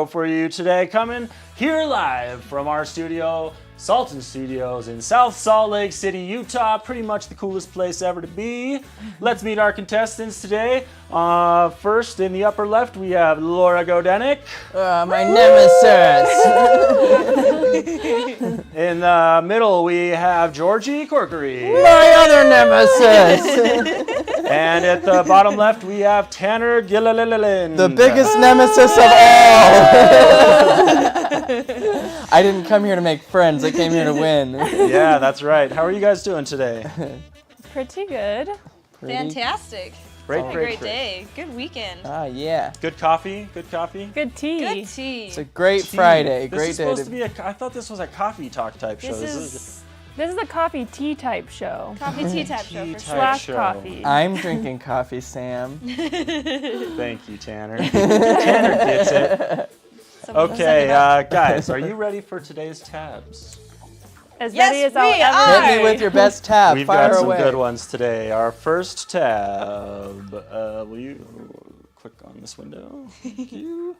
For you today, coming here live from our studio, Salton Studios in South Salt Lake City, Utah. Pretty much the coolest place ever to be. Let's meet our contestants today. First, in the upper left, we have Laura Godenick. My nemesis. In the middle, we have Georgie Corkery. My other nemesis. And at the bottom left, we have Tanner Gilliland. The biggest nemesis of all. I didn't come here to make friends. I came here to win. Yeah, that's right. How are you guys doing today? Pretty good. Fantastic. Great day. Good weekend. Yeah. Good coffee? Good coffee? Good tea. Good tea. It's a great Friday. This Great is day supposed to be I thought this was a coffee talk type show. This is a coffee tea type show. Coffee tea type show for sure. Slash show. coffee. I'm drinking coffee, Sam. Thank you, Tanner. Tanner gets it. Okay, guys, are you ready for today's tabs? As Yes, ready as we I'll are. ever Hit me with your best tab. We've Fire got some away. good ones today. Our first tab. Will you click on this window? Thank you.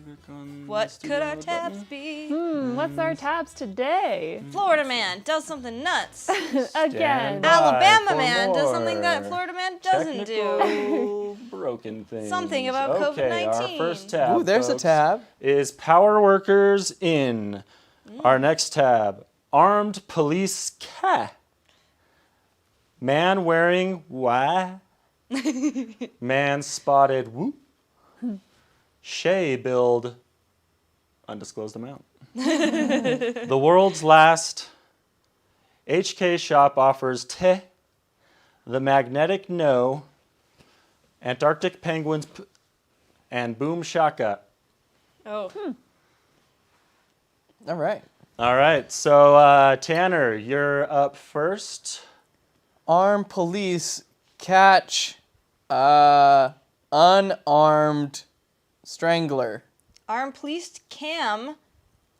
Click on What the could our studio tabs button. be? What's our tabs today? Florida man does something nuts. Again. By Alabama for man does something that more. Florida man doesn't do. Technical broken things. Something about Okay, our COVID-19. first tab, Ooh, there's folks, a tab. is Power Workers in. Our next tab, Armed Police Ka. Man wearing why? Man spotted whoop. Shea build undisclosed amount. The world's last HK shop offers te. The magnetic no. Antarctic penguins and boom shaka. Oh. All right. All right, so Tanner, you're up first. Armed police catch unarmed strangler. Armed police cam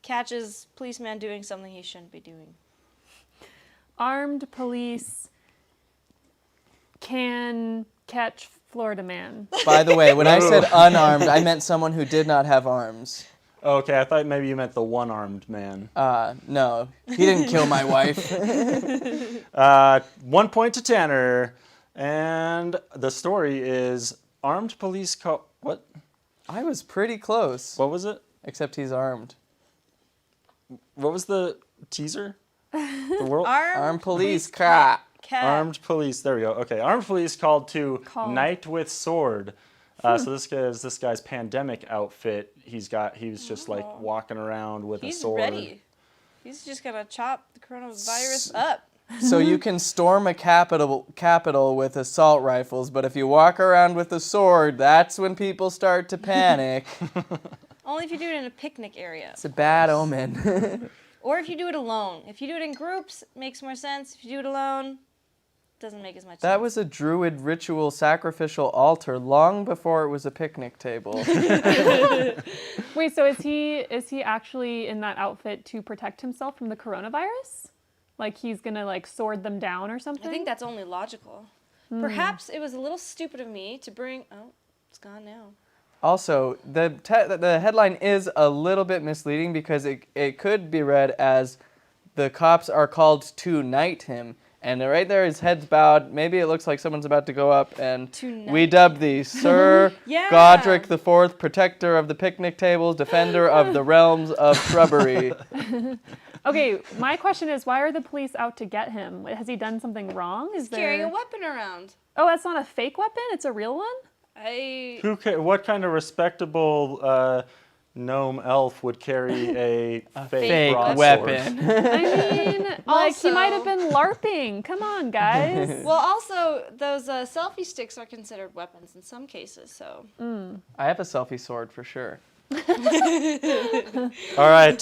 catches policeman doing something he shouldn't be doing. Armed police can catch Florida man. By the way, when I said unarmed, I meant someone who did not have arms. Okay, I thought maybe you meant the one-armed man. No, he didn't kill my wife. 1 point to Tanner. And the story is armed police call... What? I was pretty close. What was it? Except he's armed. What was the teaser? The world... Armed police cat. Armed police. There we go. Okay, armed police called to Knight with Sword. So this guy's pandemic outfit. He was just like walking around with a sword. He's ready. He's just gonna chop the coronavirus up. So you can storm a capital with assault rifles, but if you walk around with a sword, that's when people start to panic. Only if you do it in a picnic area. It's a bad omen. Or if you do it alone. If you do it in groups, it makes more sense. If you do it alone, doesn't make as much sense. That was a druid ritual sacrificial altar long before it was a picnic table. Wait, so is he actually in that outfit to protect himself from the coronavirus? Like he's gonna like sword them down or something? I think that's only logical. Perhaps it was a little stupid of me to bring... Oh, it's gone now. Also, the headline is a little bit misleading because it could be read as the cops are called to knight him. And right there, his head's bowed. Maybe it looks like someone's about to go up, and we dub thee Sir Godric IV, protector of the picnic tables, defender of the realms of shrubbery. Okay, my question is, why are the police out to get him? Has he done something wrong? He's carrying a weapon around. Oh, that's not a fake weapon? It's a real one? What kind of respectable gnome elf would carry a fake weapon? I mean, like he might have been LARPing. Come on, guys. Well, also, those selfie sticks are considered weapons in some cases, so... I have a selfie sword for sure. All right,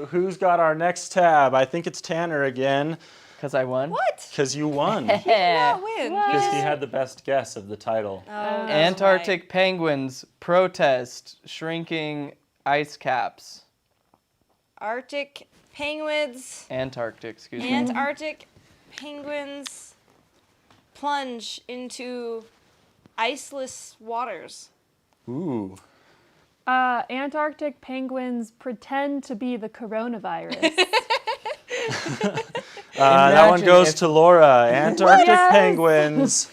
who's got our next tab? I think it's Tanner again. Because I won? What? Because you won. He did not win. Because he had the best guess of the title. Oh, Antarctic penguins protest shrinking ice caps. Arctic penguins. Antarctic, excuse me. Antarctic penguins plunge into iceless waters. Ooh. Antarctic penguins pretend to be the coronavirus. That one Imagine goes if- to Laura. Antarctic Yes! penguins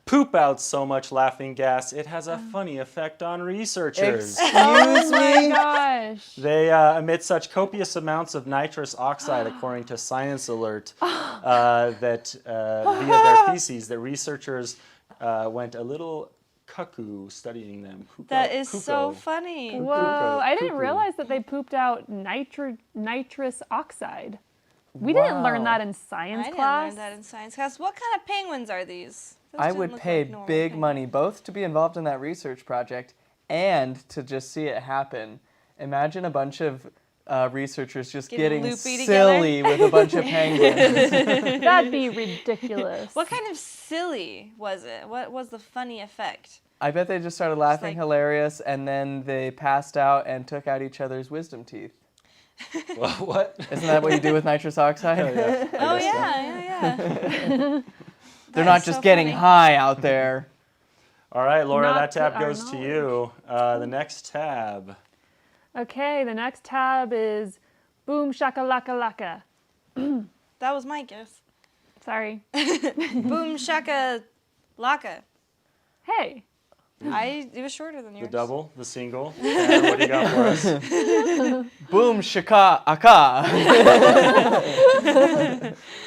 poop out so much laughing gas, it has a funny effect on researchers. Excuse Oh my me? gosh. They emit such copious amounts of nitrous oxide, according to Science Alert, that via their feces, that researchers went a little cuckoo studying them. That is so Cuckoo. funny. Whoa, I didn't Cuckoo. realize that they pooped out nitrous oxide. We didn't learn Wow. that in science I didn't class. learn that in science class. What kind of penguins are these? Those I didn't would look pay like normal big penguins. money both to be involved in that research project and to just see it happen. Imagine a bunch of researchers just Getting getting loopy silly with a bunch of penguins. That'd be ridiculous. What kind of silly was it? What was the funny effect? I bet they just started laughing like- hilarious and then they passed out and took out each other's wisdom teeth. Well, what? Isn't that what you do with nitrous oxide? Oh yeah. They're That not is just so getting funny. high out there. All right, Laura, Not that tab to our goes to you. The next tab. Okay, the next tab is boom shakalaka laka. That was my guess. Sorry. Boom shaka laka. Hey. It was shorter than The yours. double, the single. And what do you got for us? Boom shaka aka.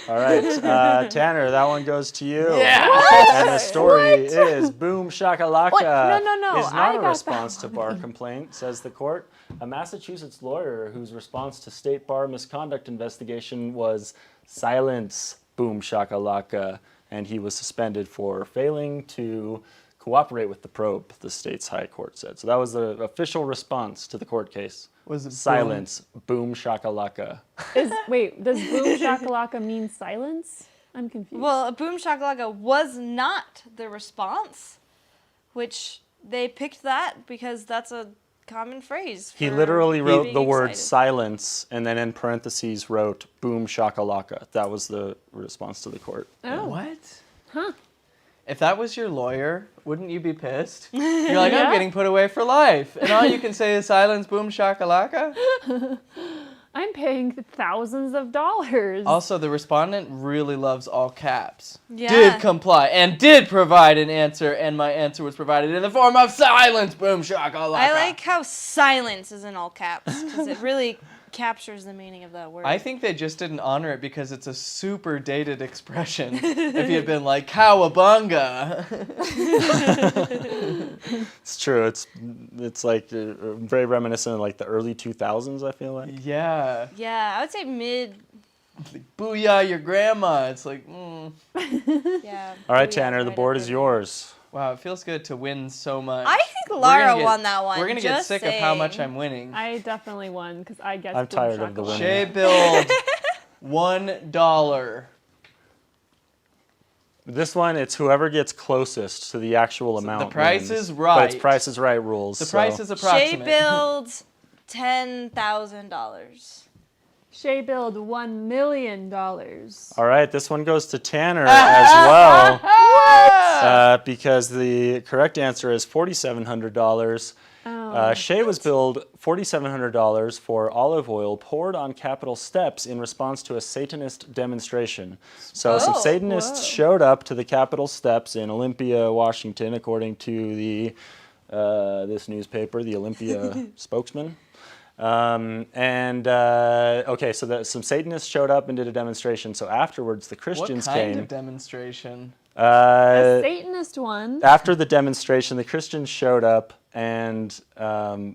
All right, Tanner, that one goes to you. Yeah. And the story is boom shakalaka What? No, is I not a got that response to bar complaint, says the court. A Massachusetts lawyer whose response to state bar misconduct investigation was silence, boom shakalaka, and he was suspended for failing to cooperate with the probe, the state's high court said. So that was the official response to the court case. Was it Silence, boom shakalaka. Wait, does boom shakalaka mean silence? I'm confused. Well, boom shakalaka was not the response, which they picked that because that's a common phrase. He for literally wrote being the word excited. silence and then in parentheses wrote boom shakalaka. That was the response to the court. Oh. What? Huh. If that was your lawyer, wouldn't you be pissed? You're like, Yeah. I'm getting put away for life. And all you can say is silence, boom, shakalaka. I'm paying thousands of dollars. Also, the respondent really loves all caps. Yeah. Did comply and did provide an answer, and my answer was provided in the form of silence, boom, shakalaka. I like how silence is in all caps because it really captures the meaning of that word. I think they just didn't honor it because it's a super dated expression. If he had been like, cowabunga. It's true. It's like very reminiscent of like the early 2000s, I feel like. Yeah. Yeah, I would say mid. Like, booyah, your grandma. It's like, Yeah. All right, booyah, Tanner, the right board up is there. yours. wow, it feels good to win so much. I think We're Lara gonna get- won that one. We're going to get just sick of how much saying. I'm winning. I definitely won because I guessed I'm boom tired of the shakalaka. winning. Shay billed $1. This one, it's whoever gets closest to the actual amount. Price wins. is But Right. it's Price is Right rules. The so- price is Shay approximate. builds $10,000. Shay billed $1 million. All right, this one goes to Tanner as well. Because the correct answer is $4,700. Oh. Shay was billed $4,700 for olive oil poured on Capitol steps in response to a Satanist demonstration. So some Oh, Satanists whoa. showed up to the Capitol steps in Olympia, Washington, according to the this newspaper, the Olympia spokesman. Okay, so some Satanists showed up and did a demonstration. So afterwards, the What Christians kind came. of demonstration? A Satanist one. After the demonstration, the Christians showed up and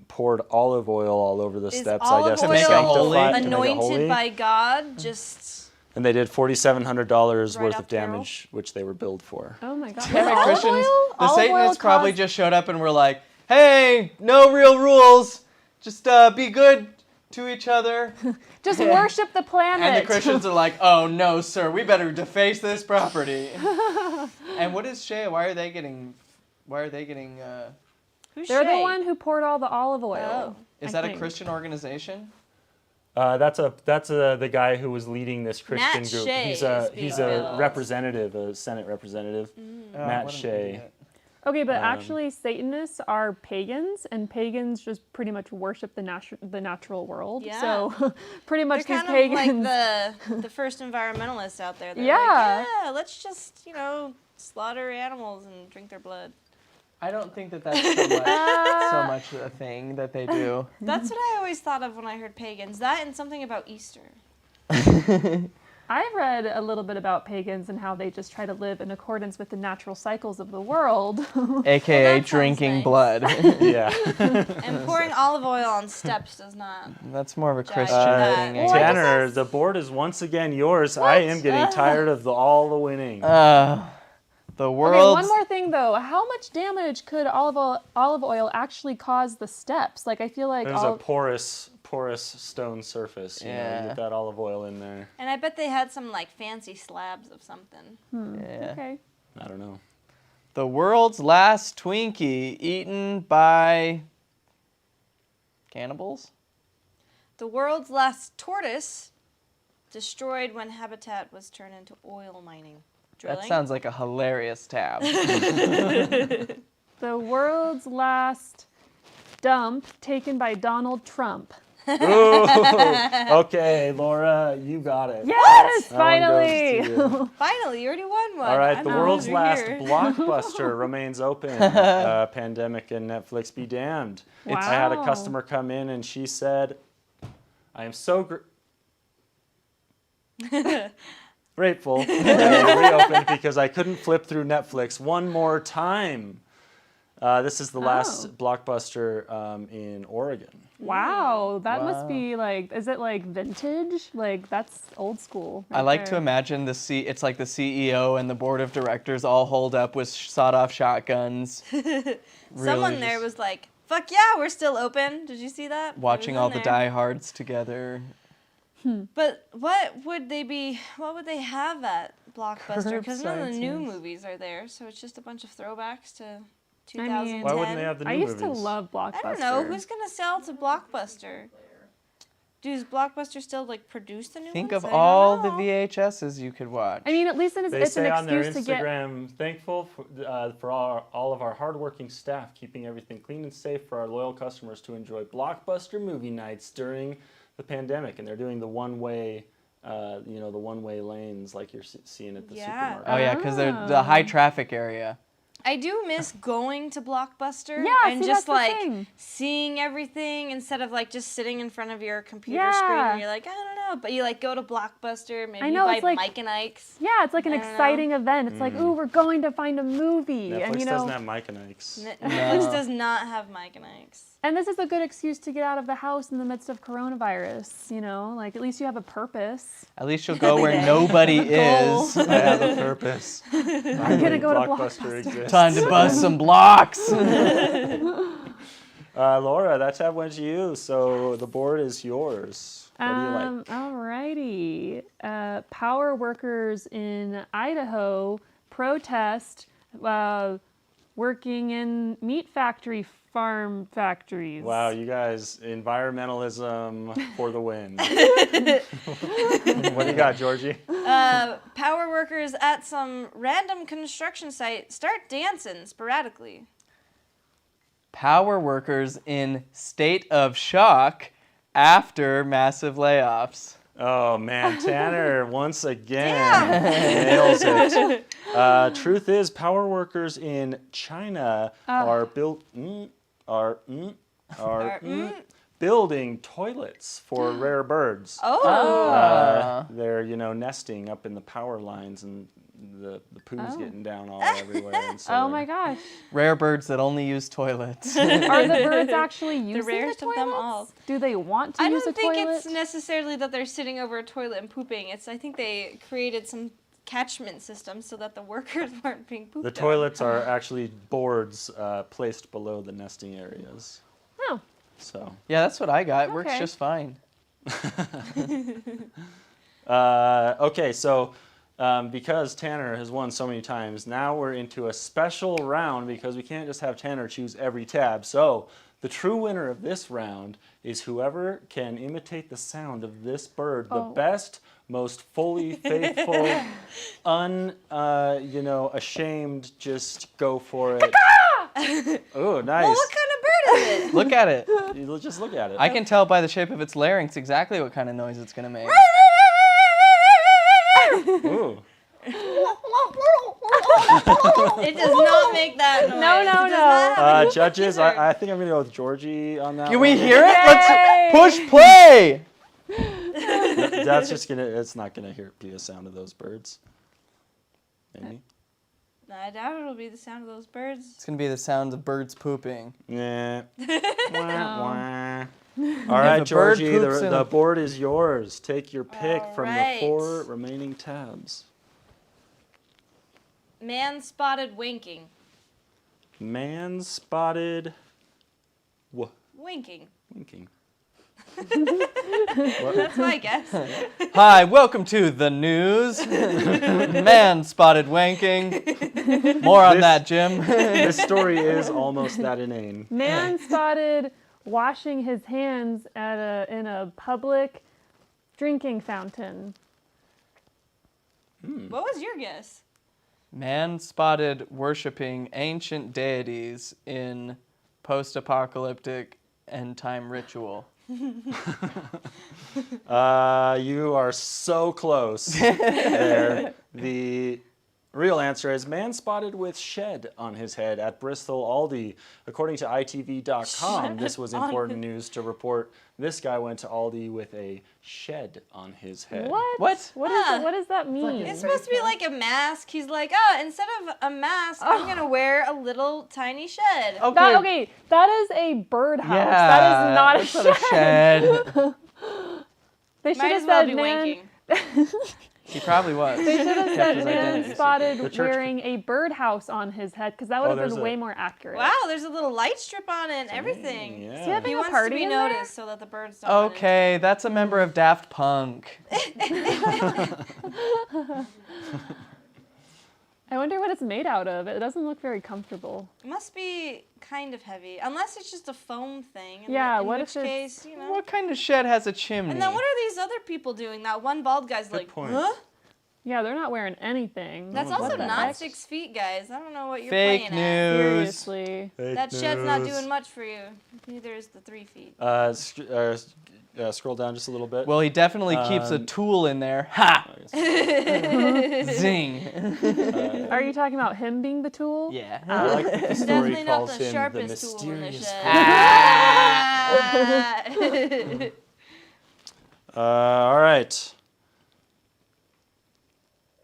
poured olive oil all over the Is steps, I olive guess, To make it holy? to make it anointed holy. by God? Just And they did $4,700 Right worth up of the barrel? damage, which they were billed for. Oh my god. Damn it, Olive Christians. oil? The Olive oil Satanists probably caused- just showed up and were like, hey, no real rules. Just be good to each other. Just worship the planet. And the Christians are like, oh no, sir, we better deface this property. And what is Shay? Why are they getting who's They're Shay? the one who poured all the olive oil. Oh. is I that a think. Christian organization? That's the guy who was leading this Christian Matt group. Shea He's is a being he's billed. a representative, a Senate representative. Oh, Matt what an Shea. idiot. Okay, but actually Satanists are pagans, and pagans just pretty much worship the natural world. Yeah. So pretty much They're these kind pagans. of like the first environmentalists out there. They're Yeah. like, yeah, let's just, slaughter animals and drink their blood. I don't think that that's so much a thing that they do. That's what I always thought of when I heard pagans. That and something about Easter. I've read a little bit about pagans and how they just try to live in accordance with the natural cycles of the world. AKA Well, that sounds drinking nice. blood. Yeah. And pouring olive oil on steps does not. That's more of a Jive Christian that. thing. Well, I guess. Tanner, the board is once again yours. I am getting tired of all the winning. The Okay, world's one more thing though. How much damage could olive oil actually cause the steps? Like I feel like There's a porous stone surface. You Yeah. get that olive oil in there. And I bet they had some like fancy slabs of something. Yeah. Okay. I don't know. The world's last Twinkie eaten by cannibals? The world's last tortoise destroyed when habitat was turned into oil mining. Drilling. That sounds like a hilarious tab. The world's last dump taken by Donald Trump. Ooh, okay, Laura, you got it. Yes, That one goes finally. to you. Finally, you already won one. All right, I'm the glad world's you're last here. blockbuster remains open. Pandemic and Netflix be damned. I had a Wow. customer come in and she said, I am so grateful that it reopened because I couldn't flip through Netflix one more time. This is the last blockbuster in Oregon. Wow, that Wow. must be like, is it like vintage? Like that's old school. I right like to there. imagine it's like the CEO and the board of directors all holed up with sawed-off shotguns. Someone really there just was like, "Fuck yeah, we're still open." Did you see that? It watching was in all the there. diehards together. But what would they be? What would they have at Blockbuster? Because none of the new Curbside movies are there, so it's just a bunch of throwbacks to I mean- 2010. Why wouldn't they have the new I used movies? to love Blockbuster. I don't know who's gonna sell to Blockbuster. Does Blockbuster still like produce the new Think ones? of I don't all the know. VHSs you could watch. I mean, at least They it's say an on their excuse to get. Instagram, thankful for all of our hardworking staff, keeping everything clean and safe for our loyal customers to enjoy blockbuster movie nights during the pandemic. And they're doing the one-way, the one-way lanes like you're seeing at the Yeah. supermarket. Oh yeah, because they're the high traffic area. I do miss going to Blockbuster Yeah, and see, just that's the like thing. seeing everything instead of like just sitting in front of your computer Yeah. screen and you're like, I don't know, but you like go to Blockbuster, maybe I know, you it's buy like- Mike and Ike's. Yeah, it's like an I don't know. exciting event. It's like, ooh, we're going to find a movie, Netflix and doesn't have Mike and Ike's. Netflix does not have Mike and Ike's. and this is a good excuse to get out of the house in the midst of coronavirus. Like at least you have a purpose. At least you'll go where nobody Goal. is. I have a purpose. I'm gonna go to Blockbuster. exists. Time to bust some blocks. Laura, that tab went to you, so the board is yours. What do you like? Alrighty. Power workers in Idaho protest working in meat farm factories. Wow, you guys, environmentalism for the win. What do you got, Georgie? Power workers at some random construction site start dancing sporadically. Power workers in state of shock after massive layoffs. Oh man, Tanner once again nails it. Truth is, power workers in China are building toilets for rare birds. Oh. They're nesting up in the power lines, and the poo's getting down all everywhere. And so Oh my gosh. Rare birds that only use toilets. Are the birds actually using the rarest of them toilets? all. Do they want to I use don't a think toilet? it's necessarily that they're sitting over a toilet and pooping. I think they created some catchment system so that the workers weren't being pooped the on. toilets are actually boards placed below the nesting areas. Oh. So. Yeah, that's what I got. Works Okay. just fine. Okay, so because Tanner has won so many times, now we're into a special round because we can't just have Tanner choose every tab. So the true winner of this round is whoever can imitate the sound of this bird the best, most fully faithful, ashamed, just go for it. Oh, nice. Well, what kind of bird is it? Look at it. You just look at it. I can tell by the shape of its larynx exactly what kind of noise it's gonna make. Ooh. It does not make that noise. No, It no, does no. not have a Judges, killer. I think I'm gonna go with Georgie on that. Can we one. hear it? Yay! Let's push play. That's just gonna. It's not gonna be a sound of those birds. Maybe. I doubt it'll be the sound of those birds. It's gonna be the sound of birds pooping. Yeah. Wah, wah. All If right, a bird Georgie, poops in the a- board is yours. Take your pick All from right. the 4 remaining tabs. Man spotted winking. Man spotted Winking. winking. That's my guess. Hi, welcome to the news. Man spotted wanking. More on This- that, Jim. This story is almost that inane. Man spotted washing his hands in a public drinking fountain. What was your guess? Man spotted worshiping ancient deities in post-apocalyptic end time ritual. You are so close there. The real answer is man spotted with shed on his head at Bristol Aldi. According to ITV.com, this was important news to report. This guy went to Aldi with a shed on his head. What? What? What does that mean? It's supposed to be like a mask. He's like, oh, instead of a mask, I'm going to wear a little tiny shed. Okay, that is a birdhouse. Yeah, that is not a that's shed. not a shed. They should Might have as well said be man. winking. He probably was. They should have Kept said his man identity. The spotted church- wearing a birdhouse on his head because that would have there's been a- way more accurate. Wow, there's a little light strip on it and everything. Yeah. Is he having He a wants party to be in there? noticed so that the birds don't run into Okay, that's a member of Daft Punk. I wonder what it's made out of. It doesn't look very comfortable. it. Must be kind of heavy, unless it's just a foam thing. Yeah, in what which if it's- case, you know. What kind of shed has a chimney? And then what are these other people doing? That one bald guy's Good like, point. huh? Yeah, they're not wearing anything. That's What also the not heck? 6 feet, guys. I don't know what you're Fake playing at. news. Seriously. That shed's not doing much for you. Neither is the 3 feet. Scroll down just a little bit. Well, he definitely keeps a tool in there. Ha! Zing. Are you talking about him being the tool? Yeah. I like that the story Definitely not calls the him the sharpest tool in the mysterious. shed. All right.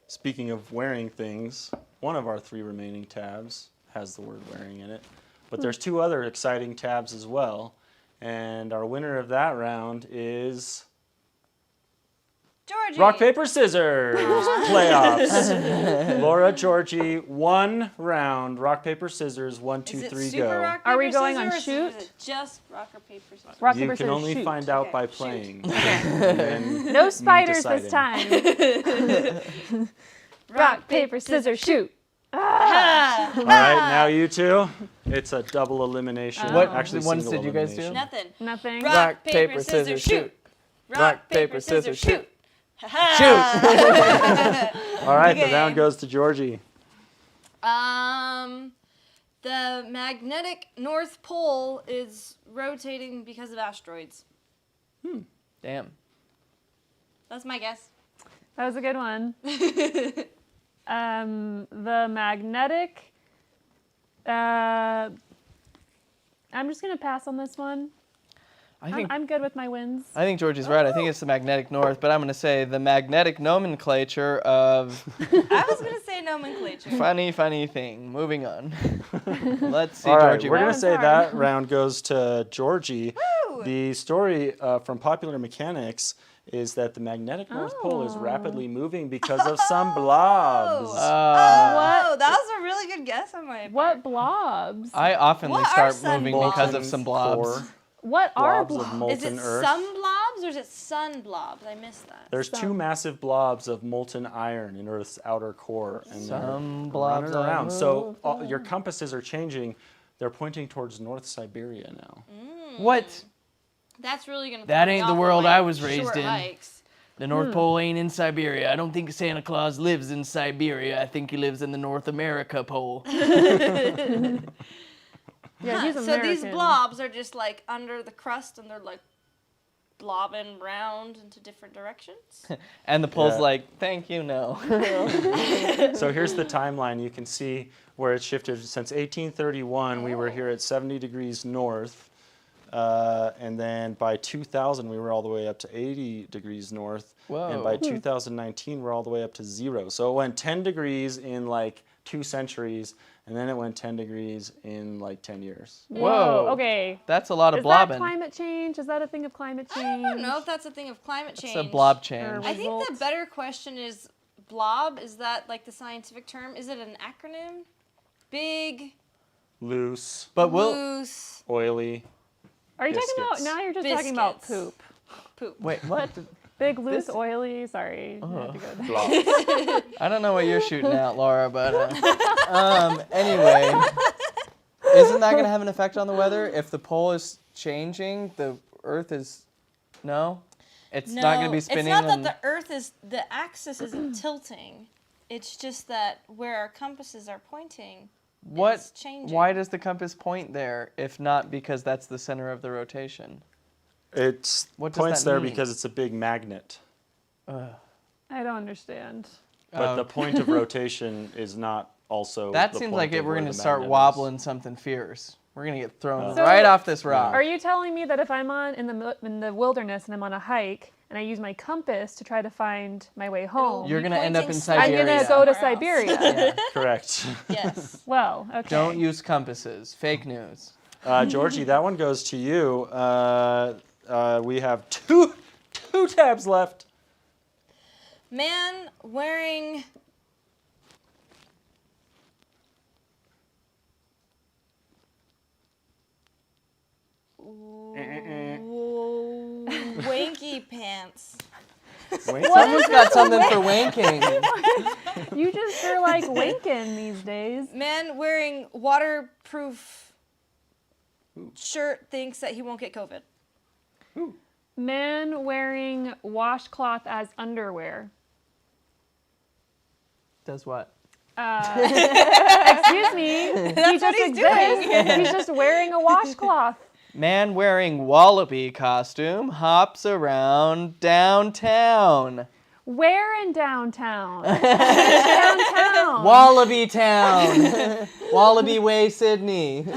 Speaking of wearing things, one of our 3 remaining tabs has the word wearing in it. But there's 2 other exciting tabs as well. And our winner of that round is Georgie. Rock, Paper, Scissors playoffs. Laura, Georgie, 1 round. Rock, Paper, Scissors, 1, 2, Is it 3, super go. rock, Are we paper, going on scissors, shoot? Or is it just rock or paper scissors? Rock, You paper, can scissors, only shoot. find out Okay, by shoot. playing. No spiders this deciding. time. Rock, paper, scissors, shoot. Ah. All right, now you 2. It's a double elimination. What Actually, ones single did you guys do? elimination. Nothing. Nothing. Rock, paper, scissors, shoot. Rock, paper, scissors, shoot. All right, the Okay. round goes to Georgie. The magnetic North Pole is rotating because of asteroids. Damn. That's my guess. That was a good one. The magnetic. I'm just gonna pass on this one. I'm good with my wins. I think Georgie's right. I think it's the magnetic north, but I'm going to say the magnetic nomenclature of I was going to say nomenclature. funny thing. Moving on. Let's see, All right, Georgie. we're going That to say one's that hard. round goes to Georgie. Woo! The story from Popular Mechanics is that the magnetic North Pole is Oh. rapidly moving because of some blobs. Oh, What? that was a really good guess on my part. What blobs? I often What start are sun moving because of Molten some blobs. core, What are blobs of blobs? molten Is it earth. some blobs or is it sun blobs? I missed that. There's 2 massive blobs of molten iron in Earth's outer core, and Some they're blobs running around. are So your compasses are changing. They're pointing towards North Siberia now. What? That's really going to That ain't the world I was raised in. Hikes. The North Pole ain't in Siberia. I don't think Santa Claus lives in Siberia. I think he lives in the North America Pole. Yeah, he's So American. these blobs are just like under the crust and they're like blobbing around into different directions. And the pole's Yeah. like, thank you, no. So here's the timeline. You can see where it's shifted. Since 1831, we were here at 70 degrees north. And then by 2000, we were all the way up to 80 degrees north. And by Whoa. 2019, we're all the way up to 0. So it went 10 degrees in like 2 centuries, and then it went 10 degrees in like 10 years. Whoa. Whoa. Okay. That's a lot of Is blobbing. that climate change? Is that a thing of climate change? I don't know if that's a thing of climate change. It's a blob change. I think the Results. better question is blob. Is that like the scientific term? Is it an acronym? Big, Loose, But we'll loose, oily. Are you talking about, Biscuits. now you're just talking about Biscuits. poop. poop. wait. What? Big, loose, This- oily, sorry. I had to go there. Blobs. I don't know what you're shooting at, Laura, but anyway, isn't that gonna have an effect on the weather if the pole is changing? The Earth is no. It's not gonna be spinning. It's not and- that the Earth is, the axis isn't tilting. It's just that where our compasses are pointing What? is changing. Why does the compass point there if not because that's the center of the rotation? It What does points that there mean? because it's a big magnet. I don't understand. But the point of rotation is not also That the seems point like of we're where gonna the start magnet is. wobbling something fierce. We're gonna get thrown So- right off this rock. Are you telling me that if I'm in the wilderness and I'm on a hike and I use my compass to try to find my way home, You're gonna end up in I'm Siberia. gonna go to Somewhere else. Siberia? Yeah. Correct. Yes. Well, okay. Don't use compasses. Fake news. Georgie, that one goes to you. We have two tabs left. Man wearing wanky pants. Someone's got something for wanking. You just are like winking these days. Man wearing waterproof shirt thinks that he won't get COVID. Man wearing washcloth as underwear. Does what? Excuse me. He That's just what he's exists. He's just wearing a washcloth. Man wearing wallaby costume hops around downtown. Where in downtown? Downtown. Wallaby Town. Wallaby Way, Sydney. On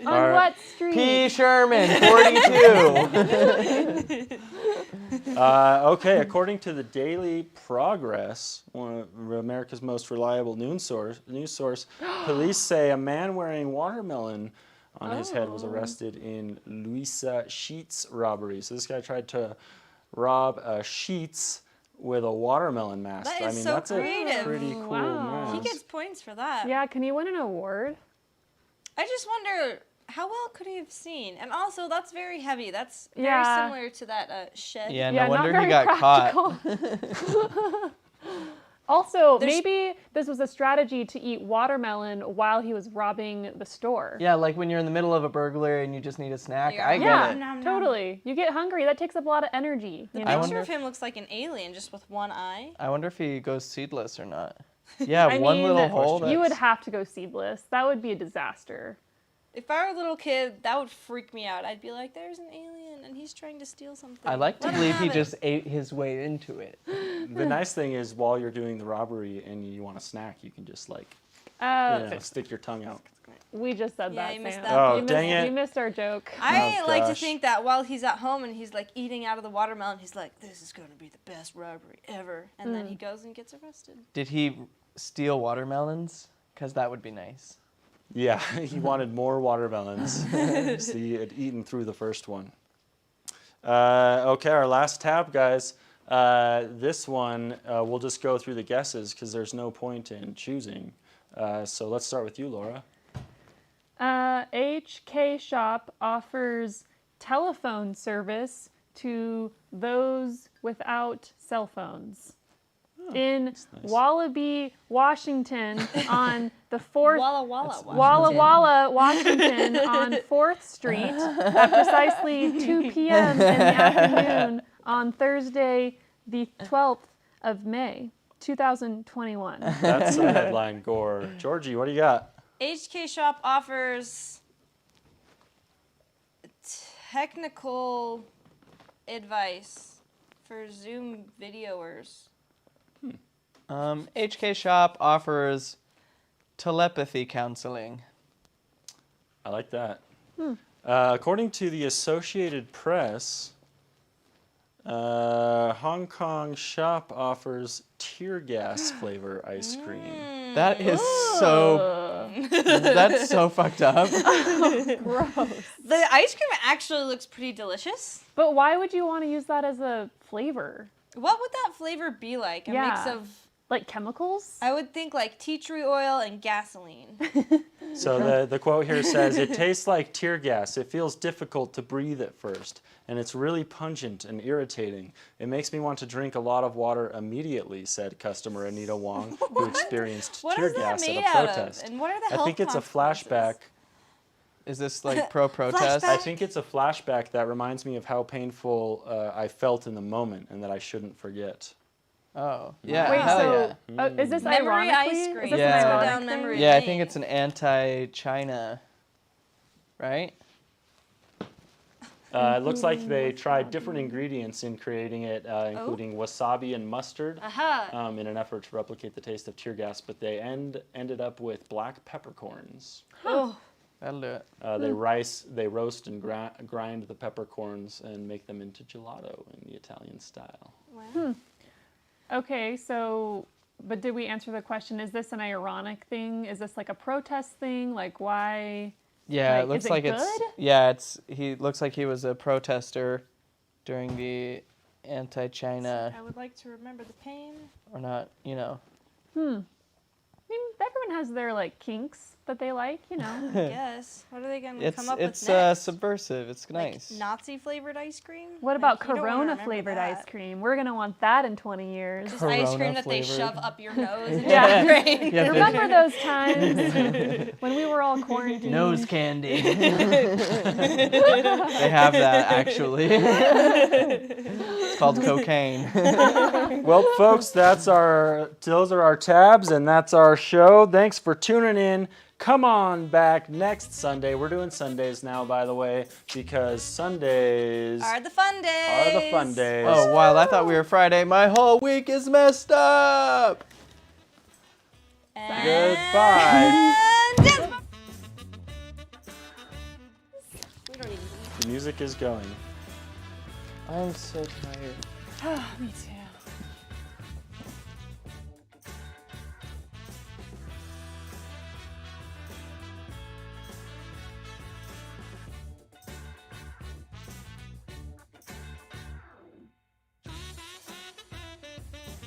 Alright. what street? P. Sherman, 42. Okay, according to the Daily Progress, one of America's most reliable news source, police say a man wearing watermelon on his head was arrested in Louisa Sheets robbery. So this guy tried to rob a Sheets with a watermelon mask. That I is mean, so that's creative. a pretty cool Wow. mask. He gets points for that. Yeah, can he win an award? I just wonder how well could he have seen? And also, that's very heavy. That's very Yeah. similar to that shed. Yeah, Yeah, no not wonder very he got caught. practical. Also, There's- maybe this was a strategy to eat watermelon while he was robbing the store. Yeah, like when you're in the middle of a burglary and you just need a snack. Yeah. I get Yeah, it. Nom, nom. totally. You get hungry. That takes up a lot of energy. You I know? Picture wonder of him looks like an alien just with one eye. I wonder if he goes seedless or not. Yeah, I one mean, little hole. you would that's- have to go seedless. That would be a disaster. If I were a little kid, that would freak me out. I'd be like, there's an alien and he's trying to steal something. I like to Let him believe he have it." just ate his way into it. The nice thing is, while you're doing the robbery and you want a snack, you can just like, stick your tongue out. We just said Yeah, that. you missed Sam. that Oh, You dang missed, it. You missed our joke. I Oh, like to gosh. think that while he's at home and he's like eating out of the watermelon, he's like, this is going to be the best robbery ever. And then he goes and gets arrested. Did he steal watermelons? Because that would be nice. Yeah, he wanted more watermelons. So he had eaten through the first one. Okay, our last tab, guys. This one, we'll just go through the guesses because there's no point in choosing. So let's start with you, Laura. HK Shop offers telephone service to those without cell phones. In nice. Wallaby, Washington, on the 4th Walla Walla. Walla Walla, Washington, on 4th Street at precisely 2 p.m. in the afternoon on Thursday, the 12th of May, 2021. That's a headline, Gore. Georgie, what do you got? HK Shop offers technical advice for Zoom videoers. HK Shop offers telepathy counseling. I like that. According to the Associated Press, Hong Kong shop offers tear gas flavor ice cream. That is so. That's so fucked up. Gross. The ice cream actually looks pretty delicious. But why would you want to use that as a flavor? What would that flavor be like? A mix Yeah. of, Like chemicals? I would think like tea tree oil and gasoline. So the quote here says, "It tastes like tear gas. It feels difficult to breathe at first, and it's really pungent and irritating. It makes me want to drink a lot of water immediately," said customer Anita Wong, who experienced What tear is that gas at made a out protest. of? And what are the I health think it's a consequences? flashback. Is this like pro-protest? Flashback? I think it's a flashback that reminds me of how painful I felt in the moment and that I shouldn't forget. Oh, yeah, Wait, hell so yeah. Is this Memory ironically? ice cream. Is this Yeah. an Slow ironic down thing? memory. Yeah, I think it's an anti-China, right? It looks like they tried different ingredients in creating it, including wasabi and mustard, Aha. in an effort to replicate the taste of tear gas, but they ended up with black peppercorns. Oh, That'll do it. They roast and grind the peppercorns and make them into gelato in the Italian style. wow. Okay, so, but did we answer the question? Is this an ironic thing? Is this like a protest thing? Like, why? Yeah, Like, it looks is it like it's. good? Yeah, he looks like he was a protester during the anti-China I would like to remember the pain. or not, you know. I mean, everyone has their like kinks that they like, you know. Yes. What are they going to It's come up it's with next? subversive. It's Like nice. Nazi flavored ice cream? What about Like, you don't wanna Corona remember flavored that. ice cream? We're gonna want that in 20 years. Just ice cream Corona that they flavored. shove up your nose and Yeah. your brain. Yeah, Remember those times when we were all quarantined? nose candy. They have that actually. It's called cocaine. Well, folks, those are our tabs, and that's our show. Thanks for tuning in. Come on back next Sunday. We're doing Sundays now, by the way, because Sundays Are the fun days. are the fun days. Oh, wild. I thought we were Friday. My whole week is messed up. Goodbye. And we don't even The music is going. I'm so tired. Me too.